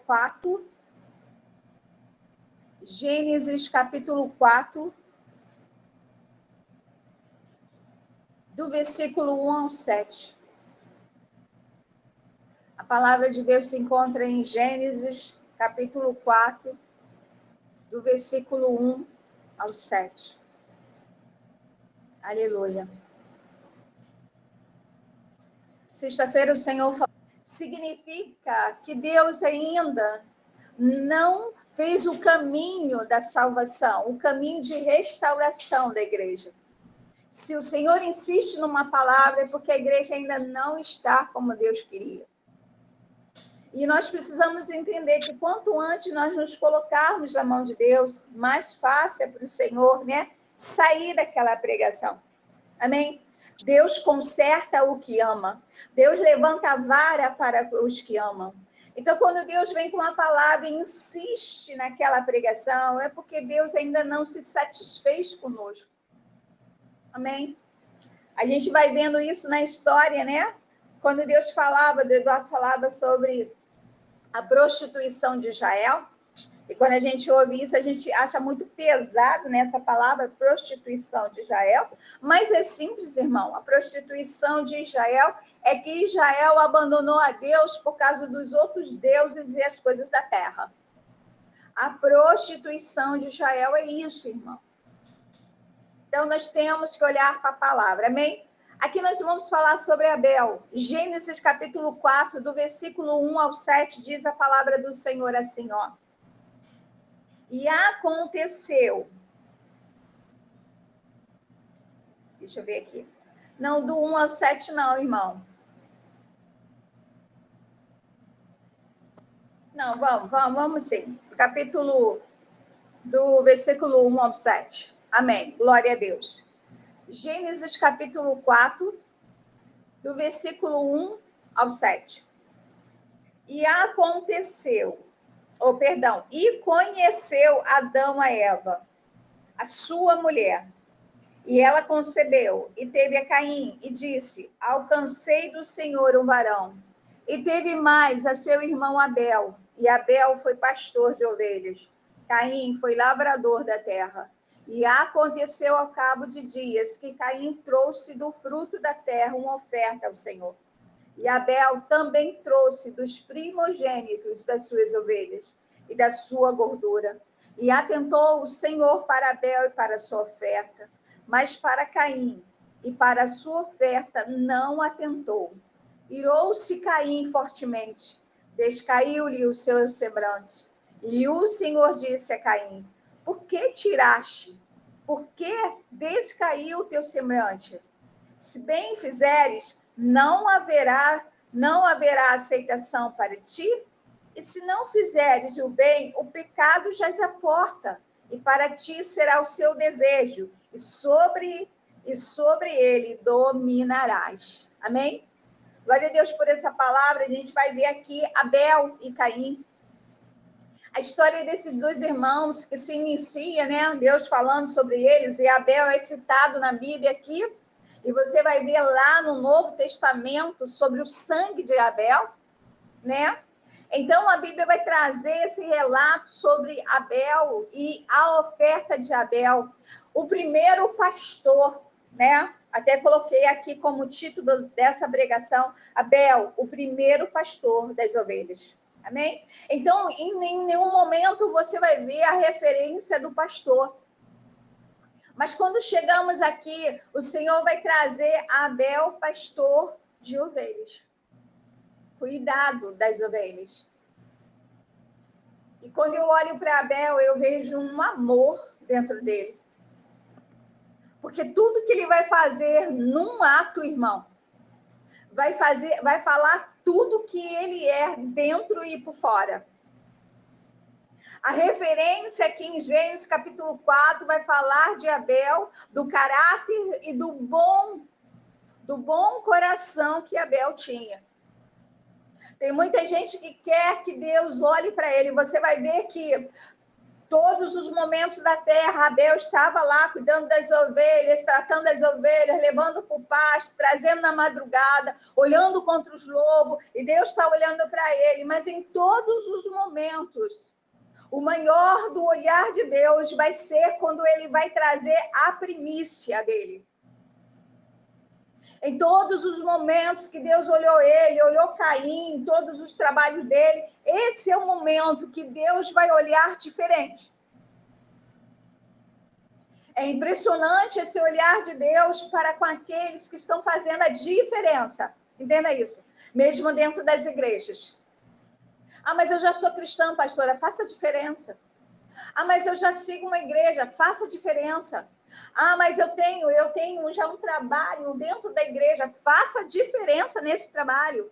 4, Gênesis capítulo 4, do versículo 1 ao 7. A palavra de Deus se encontra em Gênesis capítulo 4, do versículo 1 ao 7. Aleluia. Sexta-feira o Senhor falou. Significa que Deus ainda não fez o caminho da salvação, o caminho de restauração da igreja. Se o Senhor insiste numa palavra, é porque a igreja ainda não está como Deus queria. E nós precisamos entender que quanto antes nós nos colocarmos na mão de Deus, mais fácil é para o Senhor, sair daquela pregação. Amém? Deus conserta o que ama. Deus levanta a vara para os que amam. Então, quando Deus vem com uma palavra e insiste naquela pregação, é porque Deus ainda não se satisfez conosco. Amém? A gente vai vendo isso na história, Quando Deus Eduardo falava sobre a prostituição de Israel, e quando a gente ouve isso, a gente acha muito pesado nessa palavra, prostituição de Israel, mas é simples, irmão. A prostituição de Israel é que Israel abandonou a Deus por causa dos outros deuses e as coisas da terra. A prostituição de Israel é isso, irmão. Então, nós temos que olhar para a palavra, amém? Aqui nós vamos falar sobre Abel. Gênesis capítulo 4, do versículo 1 ao 7, diz a palavra do Senhor assim, ó. E aconteceu. Deixa eu ver aqui. Não, do 1 ao 7 não, irmão. Não, vamos sim. Capítulo do versículo 1 ao 7. Amém. Glória a Deus. Gênesis capítulo 4, do versículo 1 ao 7. E aconteceu, e conheceu Adão a Eva, a sua mulher. E ela concebeu, e teve a Caim, e disse, alcancei do Senhor um varão. E teve mais a seu irmão Abel, e Abel foi pastor de ovelhas. Caim foi lavrador da terra. E aconteceu ao cabo de dias, que Caim trouxe do fruto da terra uma oferta ao Senhor. E Abel também trouxe dos primogênitos das suas ovelhas, e da sua gordura. E atentou o Senhor para Abel e para a sua oferta, mas para Caim e para a sua oferta não atentou. Irou-se Caim fortemente, descaiu-lhe o seu semblante. E o Senhor disse a Caim, por que tiraste? Por que descaiu o teu semblante? Se bem fizeres, não haverá aceitação para ti? E se não fizeres o bem, o pecado jaz à porta, e para ti será o seu desejo, e sobre ele dominarás. Amém? Glória a Deus por essa palavra. A gente vai ver aqui Abel e Caim. A história desses dois irmãos que se inicia, Deus falando sobre eles, e Abel é citado na Bíblia aqui, e você vai ver lá no Novo Testamento sobre o sangue de Abel, Então, a Bíblia vai trazer esse relato sobre Abel e a oferta de Abel, o primeiro pastor, Até coloquei aqui como título dessa pregação, Abel, o primeiro pastor das ovelhas. Amém? Então, em nenhum momento você vai ver a referência do pastor. Mas quando chegamos aqui, o Senhor vai trazer Abel, pastor de ovelhas. Cuidado das ovelhas. E quando eu olho para Abel, eu vejo um amor dentro dele. Porque tudo que ele vai fazer num ato, irmão, vai falar tudo que ele é dentro e por fora. A referência aqui em Gênesis capítulo 4 vai falar de Abel, do caráter e do bom coração que Abel tinha. Tem muita gente que quer que Deus olhe para ele. Você vai ver que Todos os momentos da terra, Abel estava lá cuidando das ovelhas, tratando as ovelhas, levando para o pasto, trazendo na madrugada, olhando contra os lobos, e Deus está olhando para ele. Mas em todos os momentos, o maior do olhar de Deus vai ser quando ele vai trazer a primícia dele. Em todos os momentos que Deus olhou ele, olhou Caim, todos os trabalhos dele, esse é o momento que Deus vai olhar diferente. É impressionante esse olhar de Deus para com aqueles que estão fazendo a diferença. Entenda isso. Mesmo dentro das igrejas. Ah, mas eu já sou cristã, pastora. Faça a diferença. Ah, mas eu já sigo uma igreja. Faça a diferença. Ah, mas eu tenho já um trabalho dentro da igreja. Faça a diferença nesse trabalho.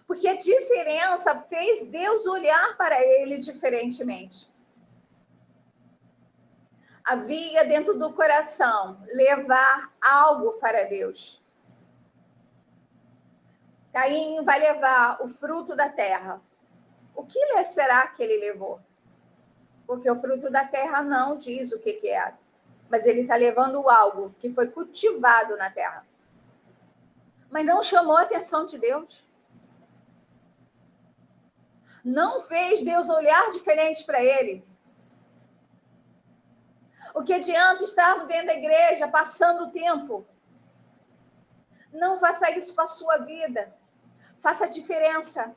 Porque a diferença fez Deus olhar para ele diferentemente. Havia dentro do coração levar algo para Deus. Caim vai levar o fruto da terra. O que será que ele levou? Porque o fruto da terra não diz o que é. Mas ele está levando algo que foi cultivado na terra. Mas não chamou a atenção de Deus. Não fez Deus olhar diferente para ele. O que adianta estarmos dentro da igreja, passando o tempo? Não faça isso com a sua vida. Faça a diferença.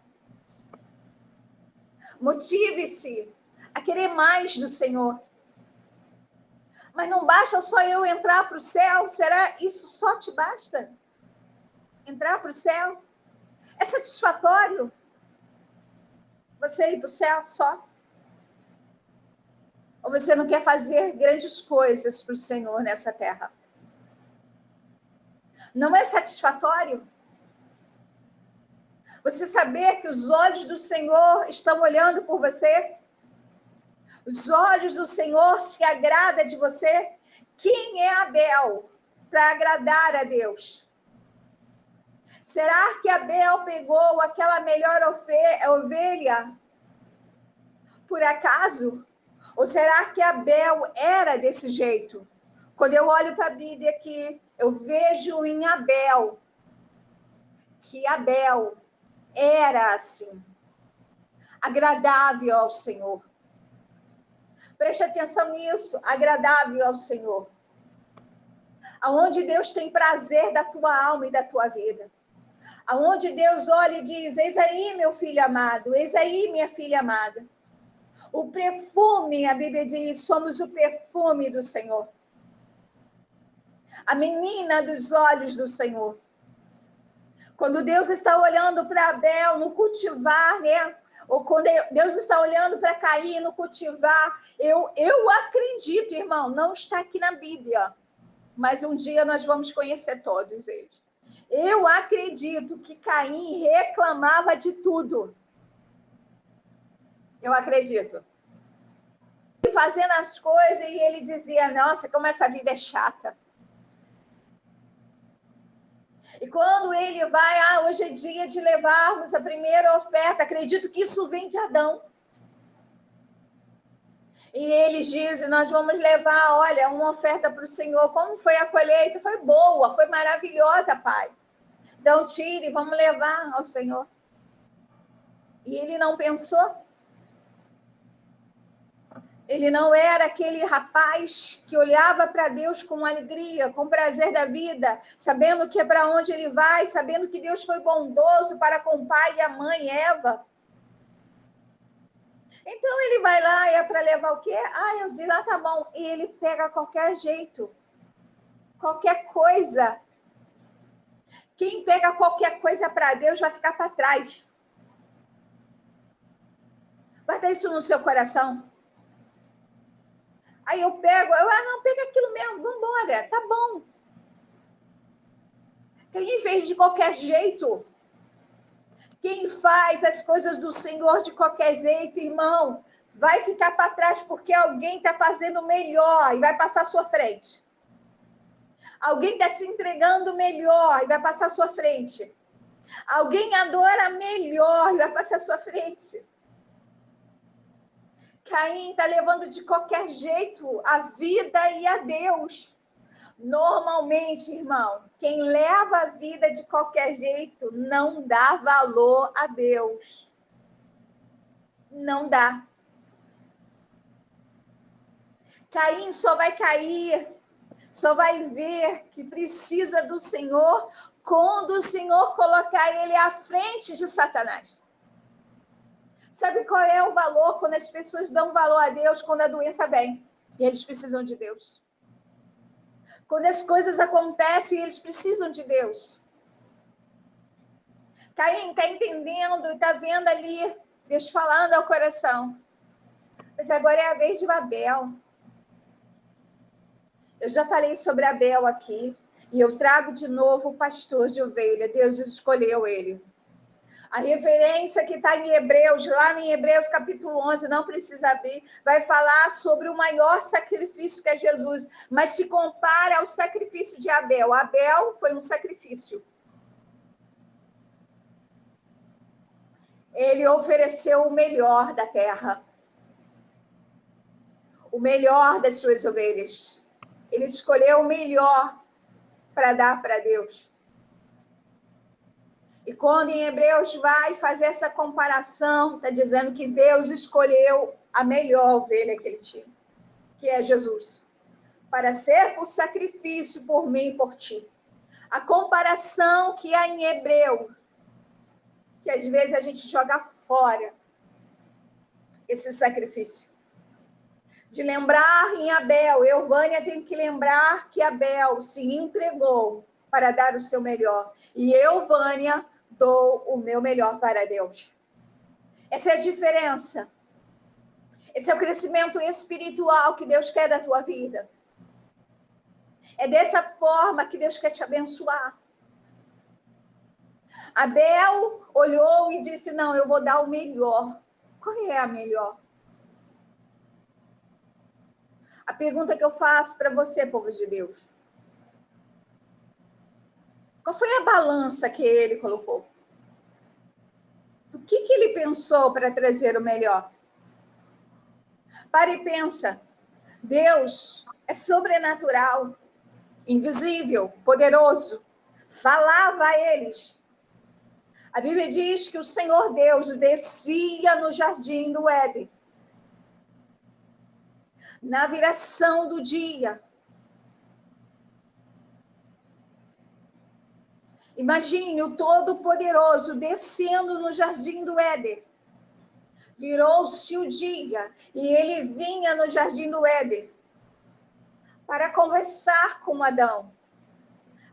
Motive-se a querer mais do Senhor. Mas não basta só eu entrar para o céu? Será isso só te basta? Entrar para o céu? É satisfatório? Você ir para o céu só? Ou você não quer fazer grandes coisas para o Senhor nessa terra? Não é satisfatório? Você saber que os olhos do Senhor estão olhando por você? Os olhos do Senhor se agradam de você? Quem é Abel para agradar a Deus? Será que Abel pegou aquela melhor ovelha por acaso? Ou será que Abel era desse jeito? Quando eu olho para a Bíblia aqui, eu vejo em Abel que Abel era assim, agradável ao Senhor. Preste atenção nisso, agradável ao Senhor. Aonde Deus tem prazer da tua alma e da tua vida. Aonde Deus olha e diz, eis aí meu filho amado, eis aí minha filha amada. O perfume, a Bíblia diz, somos o perfume do Senhor. A menina dos olhos do Senhor. Quando Deus está olhando para Abel no cultivar, né? Ou quando Deus está olhando para Caim no cultivar, eu acredito, irmão, não está aqui na Bíblia, mas um dia nós vamos conhecer todos eles. Eu acredito que Caim reclamava de tudo. Eu acredito. Fazendo as coisas e ele dizia, nossa, como essa vida é chata. E quando ele vai, hoje é dia de levarmos a primeira oferta, acredito que isso vem de Adão. E eles dizem, nós vamos levar, olha, uma oferta para o Senhor. Como foi a colheita? Foi boa, foi maravilhosa, Pai. Então tire, vamos levar ao Senhor. E ele não pensou. Ele não era aquele rapaz que olhava para Deus com alegria, com prazer da vida, sabendo que é para onde ele vai, sabendo que Deus foi bondoso para com o pai e a mãe, Eva. Então ele vai lá e é para levar o quê? Eu digo, tá bom. E ele pega qualquer jeito, qualquer coisa. Quem pega qualquer coisa para Deus vai ficar para trás. Guarda isso no seu coração. Aí eu pego, não, pega aquilo mesmo, vamos embora, tá bom. Quem fez de qualquer jeito? Quem faz as coisas do Senhor de qualquer jeito, irmão, vai ficar para trás porque alguém está fazendo melhor e vai passar à sua frente. Alguém está se entregando melhor e vai passar à sua frente. Alguém adora melhor e vai passar à sua frente. Caim está levando de qualquer jeito a vida e a Deus. Normalmente, irmão, quem leva a vida de qualquer jeito não dá valor a Deus. Não dá. Caim só vai cair, só vai ver que precisa do Senhor quando o Senhor colocar ele à frente de Satanás. Sabe qual é o valor quando as pessoas dão valor a Deus quando a doença vem e eles precisam de Deus? Quando as coisas acontecem, eles precisam de Deus. Caim está entendendo, está vendo ali Deus falando ao coração. Mas agora é a vez de Abel. Eu já falei sobre Abel aqui e eu trago de novo o pastor de ovelha. Deus escolheu ele. A referência que está em Hebreus, lá em Hebreus capítulo 11, não precisa abrir, vai falar sobre o maior sacrifício que é Jesus, mas se compara ao sacrifício de Abel. Abel foi um sacrifício. Ele ofereceu o melhor da terra, o melhor das suas ovelhas. Ele escolheu o melhor para dar para Deus. E quando em Hebreus vai fazer essa comparação, está dizendo que Deus escolheu a melhor ovelha que ele tinha, que é Jesus, para ser por sacrifício por mim e por ti. A comparação que há em Hebreus, que às vezes a gente joga fora esse sacrifício. De lembrar em Abel, Vânia tem que lembrar que Abel se entregou para dar o seu melhor. E Vânia, dou o meu melhor para Deus. Essa é a diferença. Esse é o crescimento espiritual que Deus quer da tua vida. É dessa forma que Deus quer te abençoar. Abel olhou e disse, não, eu vou dar o melhor. Qual é a melhor? A pergunta que eu faço para você, povo de Deus. Qual foi a balança que ele colocou? Do que ele pensou para trazer o melhor? Para e pensa. Deus é sobrenatural, invisível, poderoso. Falava a eles. A Bíblia diz que o Senhor Deus descia no jardim do Éden. Na viração do dia. Imagine o Todo-Poderoso descendo no jardim do Éden. Virou-se o dia e ele vinha no jardim do Éden para conversar com Adão,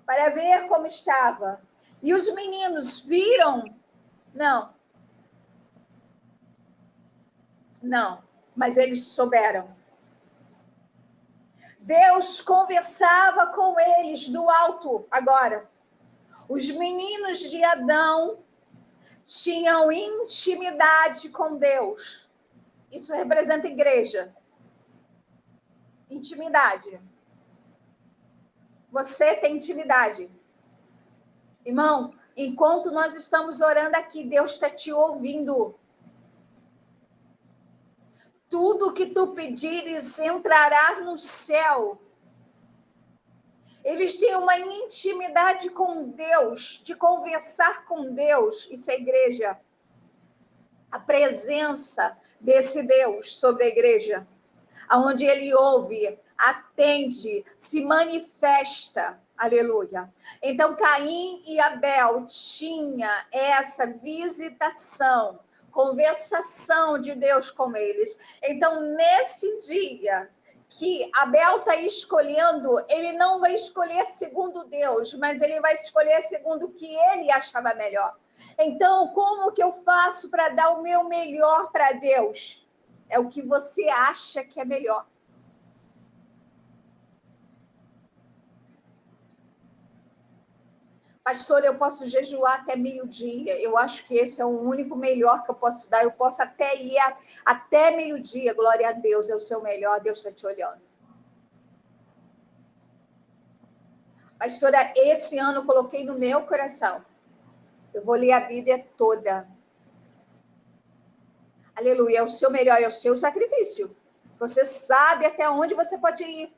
para ver como estava. E os meninos viram? Não. Não, mas eles souberam. Deus conversava com eles do alto agora. Os meninos de Adão tinham intimidade com Deus. Isso representa igreja. Intimidade. Você tem intimidade. Irmão, enquanto nós estamos orando aqui, Deus está te ouvindo. Tudo que tu pedires entrará no céu. Eles têm uma intimidade com Deus, de conversar com Deus. Isso é igreja. A presença desse Deus sobre a igreja. Onde ele ouve, atende, se manifesta. Aleluia. Então, Caim e Abel tinham essa visitação, conversação de Deus com eles. Então, nesse dia que Abel está escolhendo, ele não vai escolher segundo Deus, mas ele vai escolher segundo o que ele achava melhor. Então, como que eu faço para dar o meu melhor para Deus? É o que você acha que é melhor. Pastor, eu posso jejuar até meio-dia. Eu acho que esse é o único melhor que eu posso dar. Eu posso até ir até meio-dia. Glória a Deus, é o seu melhor. Deus está te olhando. Pastora, esse ano eu coloquei no meu coração. Eu vou ler a Bíblia toda. Aleluia. É o seu melhor, é o seu sacrifício. Você sabe até onde você pode ir.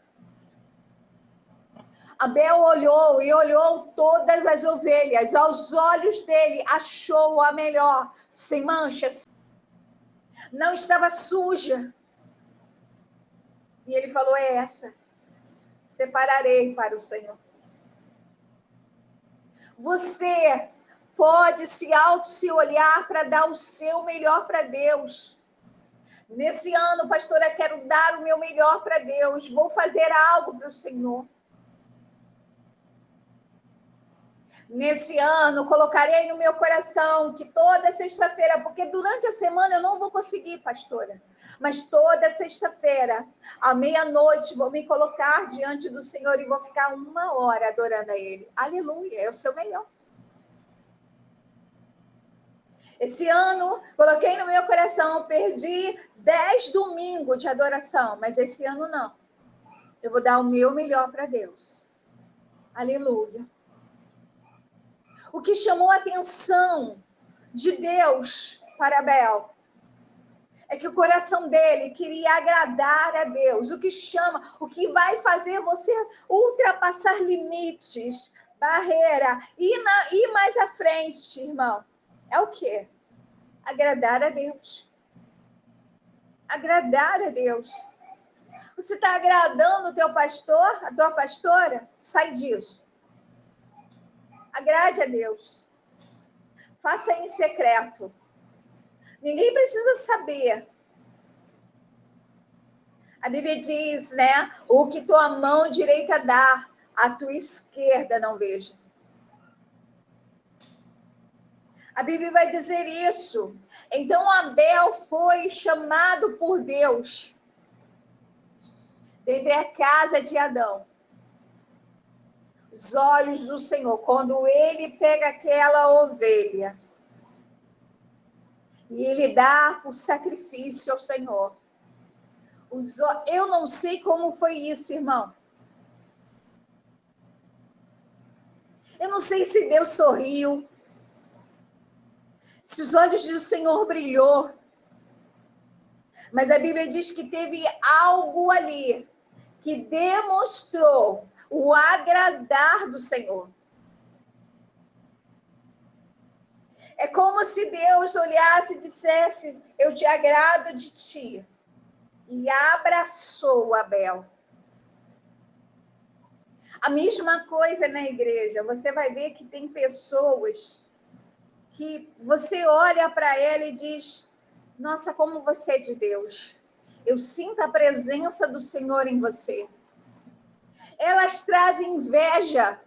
Abel olhou e olhou todas as ovelhas. Aos olhos dele, achou a melhor, sem manchas. Não estava suja. E ele falou, é essa. Separarei para o Senhor. Você pode se olhar para dar o seu melhor para Deus. Nesse ano, pastora, quero dar o meu melhor para Deus. Vou fazer algo para o Senhor. Nesse ano, colocarei no meu coração que toda sexta-feira, porque durante a semana eu não vou conseguir, pastora, mas toda sexta-feira, à meia-noite, vou me colocar diante do Senhor e vou ficar 1 hora adorando a Ele. Aleluia, é o seu melhor. Esse ano, coloquei no meu coração, perdi 10 domingos de adoração, mas esse ano não. Eu vou dar o meu melhor para Deus. Aleluia. O que chamou a atenção de Deus para Abel é que o coração dele queria agradar a Deus. O que vai fazer você ultrapassar limites, barreira, ir mais à frente, irmão, é o quê? Agradar a Deus. Agradar a Deus. Você está agradando o teu pastor, a tua pastora? Sai disso. Agrade a Deus. Faça em secreto. Ninguém precisa saber. A Bíblia diz, né? O que tua mão direita dá, a tua esquerda não veja. A Bíblia vai dizer isso. Então Abel foi chamado por Deus dentre a casa de Adão. Os olhos do Senhor, quando ele pega aquela ovelha e ele dá por sacrifício ao Senhor. Eu não sei como foi isso, irmão. Eu não sei se Deus sorriu, se os olhos do Senhor brilhou, mas a Bíblia diz que teve algo ali que demonstrou o agradar do Senhor. É como se Deus olhasse e dissesse, eu te agrado de ti. E abraçou Abel. A mesma coisa na igreja. Você vai ver que tem pessoas que você olha para ela e diz, nossa, como você é de Deus. Eu sinto a presença do Senhor em você. Elas trazem inveja.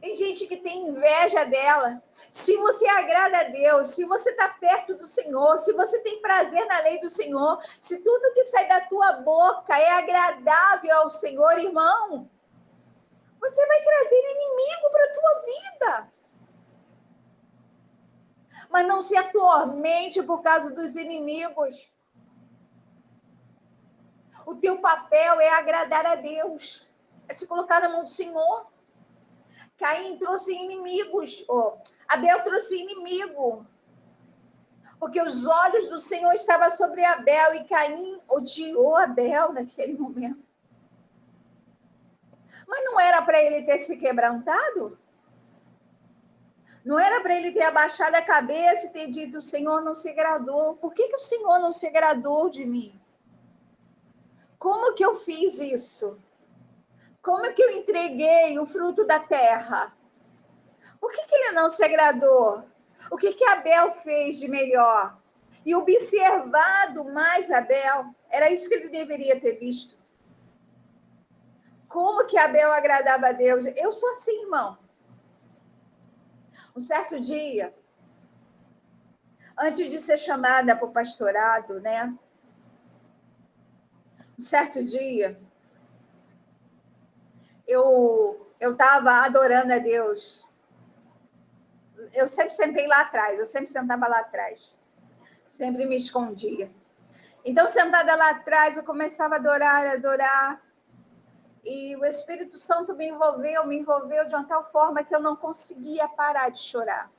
Tem gente que tem inveja dela. Se você agrada a Deus, se você está perto do Senhor, se você tem prazer na lei do Senhor, se tudo que sai da tua boca é agradável ao Senhor, irmão, você vai trazer inimigo para a tua vida. Mas não se atormente por causa dos inimigos. O teu papel é agradar a Deus, é se colocar na mão do Senhor. Caim trouxe inimigos, Abel trouxe inimigo, porque os olhos do Senhor estavam sobre Abel e Caim odiou Abel naquele momento. Mas não era para ele ter se quebrantado? Não era para ele ter abaixado a cabeça e ter dito, o Senhor não se agradou. Por que o Senhor não se agradou de mim? Como que eu fiz isso? Como que eu entreguei o fruto da terra? Por que ele não se agradou? O que Abel fez de melhor? E observado mais Abel, era isso que ele deveria ter visto. Como que Abel agradava a Deus? Eu sou assim, irmão. Um certo dia, antes de ser chamada para o pastorado, né? Um certo dia, eu estava adorando a Deus. Eu sempre sentei lá atrás, eu sempre sentava lá atrás. Sempre me escondia. Então, sentada lá atrás, eu começava a adorar. E o Espírito Santo me envolveu de uma tal forma que eu não conseguia parar de chorar.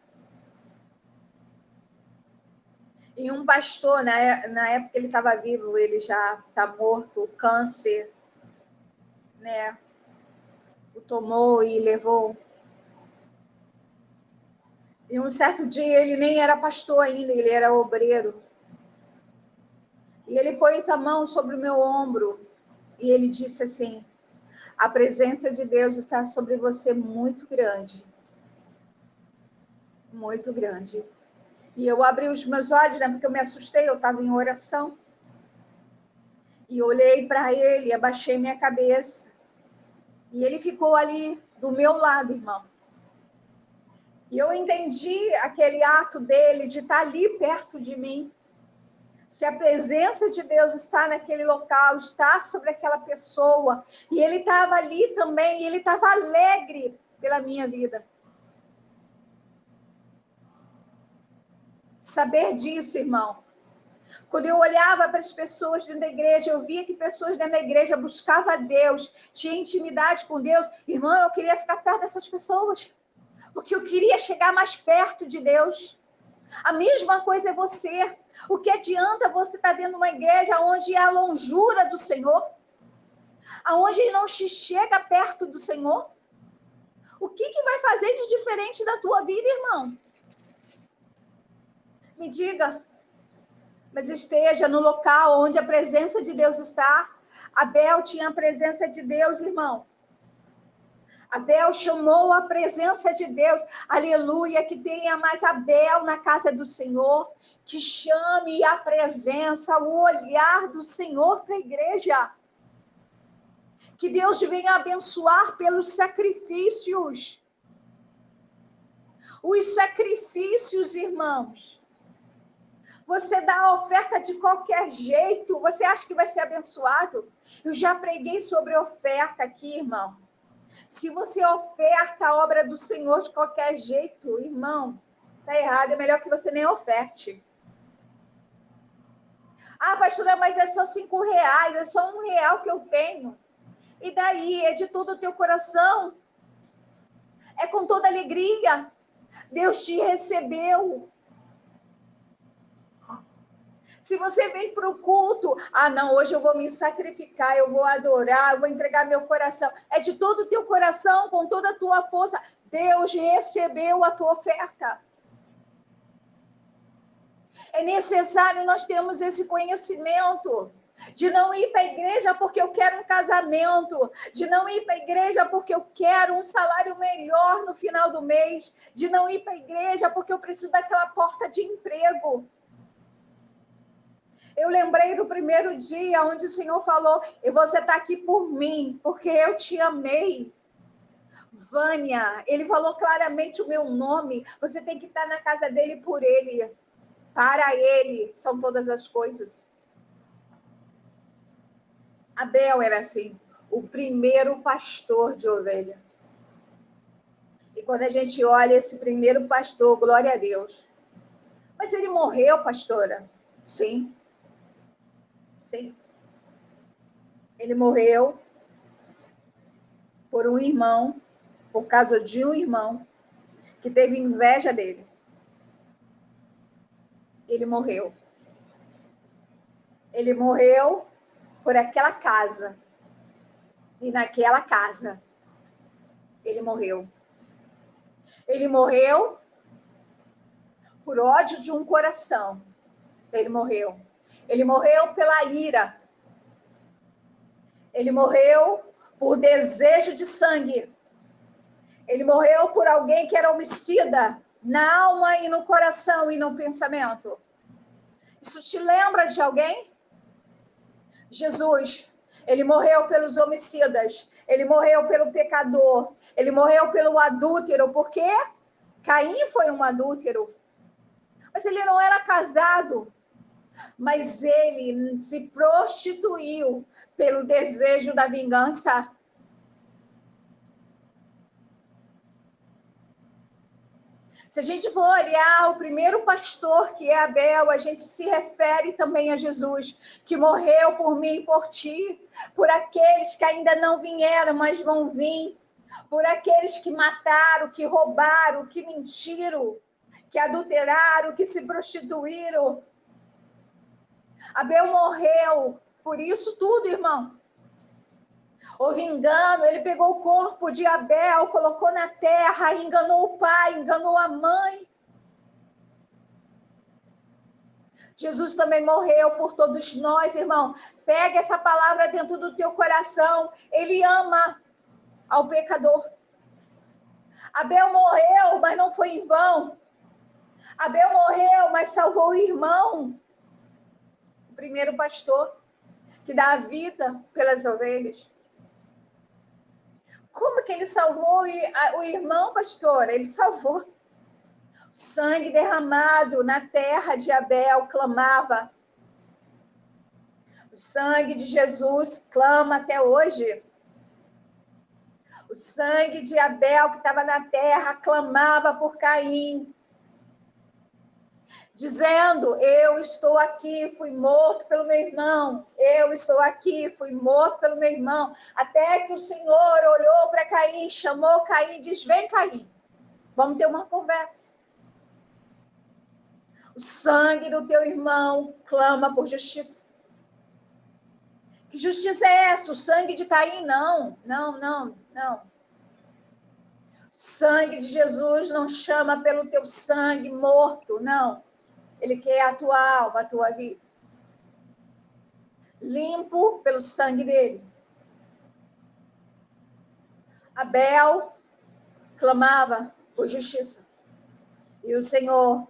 E um pastor, na época ele estava vivo, ele já está morto, câncer, né? O tomou e levou. E um certo dia ele nem era pastor ainda, ele era obreiro. E ele pôs a mão sobre o meu ombro e ele disse assim: a presença de Deus está sobre você muito grande. Muito grande. E eu abri os meus olhos, né, porque eu me assustei, eu estava em oração. E olhei para ele, abaixei minha cabeça. E ele ficou ali do meu lado, irmão. E eu entendi aquele ato dele de estar ali perto de mim. Se a presença de Deus está naquele local, está sobre aquela pessoa, e ele estava ali também, e ele estava alegre pela minha vida. Saber disso, irmão. Quando eu olhava para as pessoas dentro da igreja, eu via que pessoas dentro da igreja buscavam a Deus, tinham intimidade com Deus. Irmão, eu queria ficar perto dessas pessoas, porque eu queria chegar mais perto de Deus. A mesma coisa é você. O que adianta você estar dentro de uma igreja onde há a longura do Senhor? Aonde ele não te chega perto do Senhor? O que vai fazer de diferente da tua vida, irmão? Me diga. Mas esteja no local onde a presença de Deus está. Abel tinha a presença de Deus, irmão. Abel chamou a presença de Deus. Aleluia, que tenha mais Abel na casa do Senhor, que chame a presença, o olhar do Senhor para a igreja. Que Deus venha abençoar pelos sacrifícios. Os sacrifícios, irmãos. Você dá a oferta de qualquer jeito, você acha que vai ser abençoado? Eu já preguei sobre oferta aqui, irmão. Se você oferta a obra do Senhor de qualquer jeito, irmão, tá errado, é melhor que você nem oferte. Ah, pastora, mas é só R$5, é só R$1 que eu tenho. E daí, é de todo o teu coração? É com toda alegria. Deus te recebeu. Se você vem para o culto, não, hoje eu vou me sacrificar, eu vou adorar, eu vou entregar meu coração. É de todo o teu coração, com toda a tua força. Deus recebeu a tua oferta. É necessário nós termos esse conhecimento. De não ir para a igreja porque eu quero um casamento, de não ir para a igreja porque eu quero um salário melhor no final do mês, de não ir para a igreja porque eu preciso daquela porta de emprego. Eu lembrei do primeiro dia onde o Senhor falou, e você está aqui por mim, porque eu te amei. Vânia, ele falou claramente o meu nome, você tem que estar na casa dele por ele. Para ele são todas as coisas. Abel era assim, o primeiro pastor de ovelha. E quando a gente olha esse primeiro pastor, glória a Deus. Mas ele morreu, pastora? Sim. Sim. Ele morreu por um irmão, por causa de um irmão que teve inveja dele. Ele morreu. Ele morreu por aquela casa. E naquela casa, ele morreu. Ele morreu por ódio de um coração. Ele morreu. Ele morreu pela ira. Ele morreu por desejo de sangue. Ele morreu por alguém que era homicida na alma e no coração e no pensamento. Isso te lembra de alguém? Jesus, ele morreu pelos homicidas, ele morreu pelo pecador, ele morreu pelo adúltero, porque Caim foi um adúltero. Mas ele não era casado, mas ele se prostituiu pelo desejo da vingança. Se a gente for olhar o primeiro pastor, que é Abel, a gente se refere também a Jesus, que morreu por mim e por ti, por aqueles que ainda não vieram, mas vão vir, por aqueles que mataram, que roubaram, que mentiram, que adulteraram, que se prostituíram. Abel morreu por isso tudo, irmão. Houve engano, ele pegou o corpo de Abel, colocou na terra, enganou o pai, enganou a mãe. Jesus também morreu por todos nós, irmão. Pega essa palavra dentro do teu coração. Ele ama ao pecador. Abel morreu, mas não foi em vão. Abel morreu, mas salvou o irmão. O primeiro pastor, que dá a vida pelas ovelhas. Como que ele salvou o irmão, pastor? Ele salvou. Sangue derramado na terra de Abel clamava. O sangue de Jesus clama até hoje. O sangue de Abel que estava na terra clamava por Caim, dizendo: eu estou aqui, fui morto pelo meu irmão. Eu estou aqui, fui morto pelo meu irmão. Até que o Senhor olhou para Caim, chamou Caim e diz: vem, Caim, vamos ter uma conversa. O sangue do teu irmão clama por justiça. Que justiça é essa? O sangue de Caim? Não. O sangue de Jesus não chama pelo teu sangue morto, não. Ele quer a tua alma, a tua vida. Limpo pelo sangue dele. Abel clamava por justiça. E o Senhor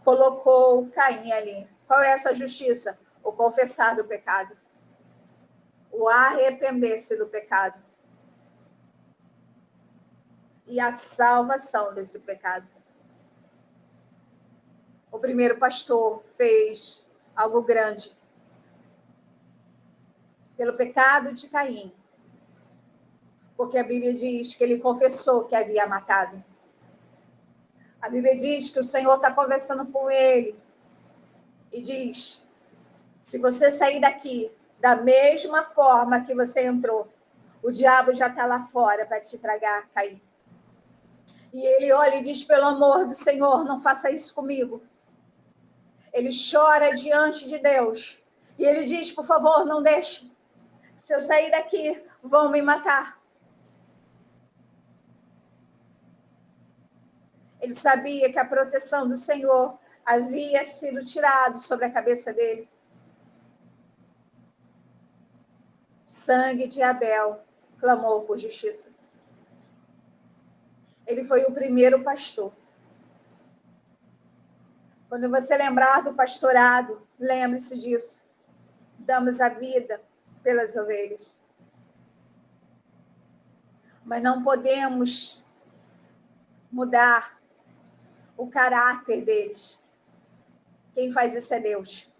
colocou Caim ali. Qual é essa justiça? O confessar do pecado. O arrepender-se do pecado. E a salvação desse pecado. O primeiro pastor fez algo grande. Pelo pecado de Caim. Porque a Bíblia diz que ele confessou que havia matado. A Bíblia diz que o Senhor está conversando com ele. E diz: se você sair daqui da mesma forma que você entrou, o diabo já está lá fora para te tragar, Caim. E ele olha e diz: pelo amor do Senhor, não faça isso comigo. Ele chora diante de Deus. E ele diz: por favor, não deixe. Se eu sair daqui, vão me matar. Ele sabia que a proteção do Senhor havia sido tirada sobre a cabeça dele. O sangue de Abel clamou por justiça. Ele foi o primeiro pastor. Quando você lembrar do pastorado, lembre-se disso. Damos a vida pelas ovelhas. Mas não podemos mudar o caráter deles. Quem faz isso é Deus.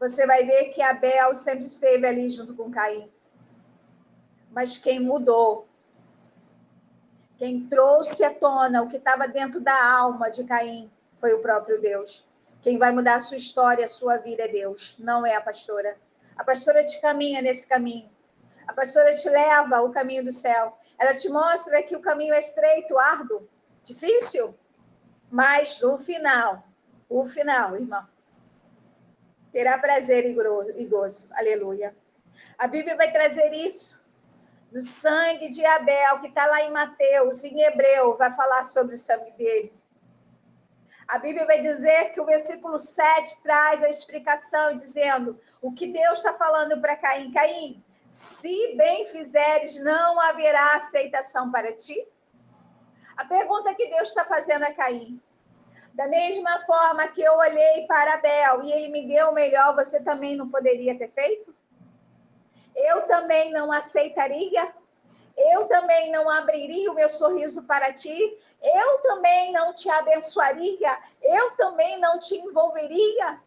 Você vai ver que Abel sempre esteve ali junto com Caim. Mas quem mudou, quem trouxe à tona o que estava dentro da alma de Caim, foi o próprio Deus. Quem vai mudar a sua história, a sua vida é Deus, não é a pastora. A pastora te caminha nesse caminho. A pastora te leva ao caminho do céu. Ela te mostra que o caminho é estreito, árduo, difícil, mas o final, irmão, terá prazer e gozo. Aleluia. A Bíblia vai trazer isso. No sangue de Abel, que está lá em Mateus, em Hebreu, vai falar sobre o sangue dele. A Bíblia vai dizer que o versículo 7 traz a explicação, dizendo o que Deus está falando para Caim. Caim, se bem fizeres, não haverá aceitação para ti? A pergunta que Deus está fazendo a Caim. Da mesma forma que eu olhei para Abel e ele me deu o melhor, você também não poderia ter feito? Eu também não aceitaria? Eu também não abriria o meu sorriso para ti? Eu também não te abençoaria? Eu também não te envolveria?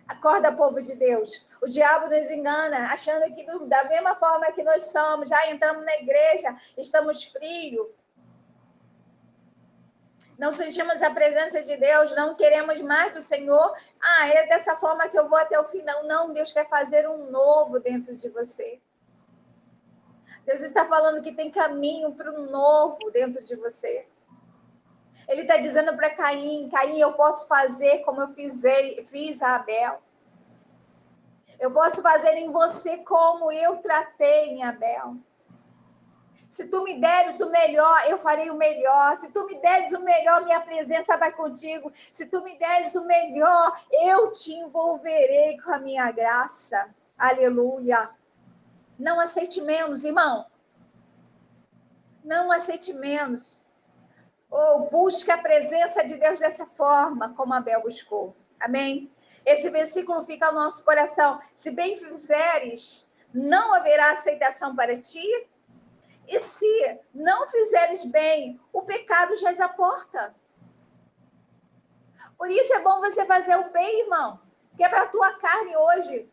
Acorda, povo de Deus. O diabo nos engana, achando que da mesma forma que nós somos, já entramos na igreja, estamos frios, não sentimos a presença de Deus, não queremos mais do Senhor. É dessa forma que eu vou até o final. Não, Deus quer fazer um novo dentro de você. Deus está falando que tem caminho para um novo dentro de você. Ele está dizendo para Caim, Caim, eu posso fazer como eu fiz a Abel. Eu posso fazer em você como eu tratei em Abel. Se tu me deres o melhor, eu farei o melhor. Se tu me deres o melhor, minha presença vai contigo. Se tu me deres o melhor, eu te envolverei com a minha graça. Aleluia. Não aceite menos, irmão. Não aceite menos. Ou busque a presença de Deus dessa forma, como Abel buscou. Amém? Esse versículo fica no nosso coração. Se bem fizeres, não haverá aceitação para ti. E se não fizeres bem, o pecado já à porta. Por isso é bom você fazer o bem, irmão. Quebra a tua carne hoje.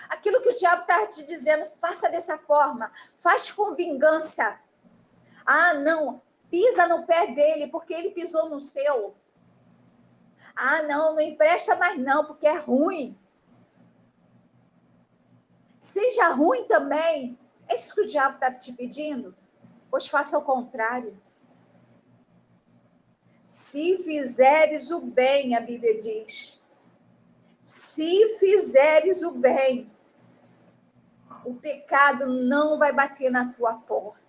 Aquilo que o diabo está te dizendo, faça dessa forma. Faz com vingança. Ah, não. Pisa no pé dele, porque ele pisou no seu. Ah, não empresta mais não, porque é ruim. Seja ruim também. É isso que o diabo está te pedindo? Pois faça o contrário. Se fizeres o bem, a Bíblia diz. Se fizeres o bem, o pecado não vai bater na tua porta.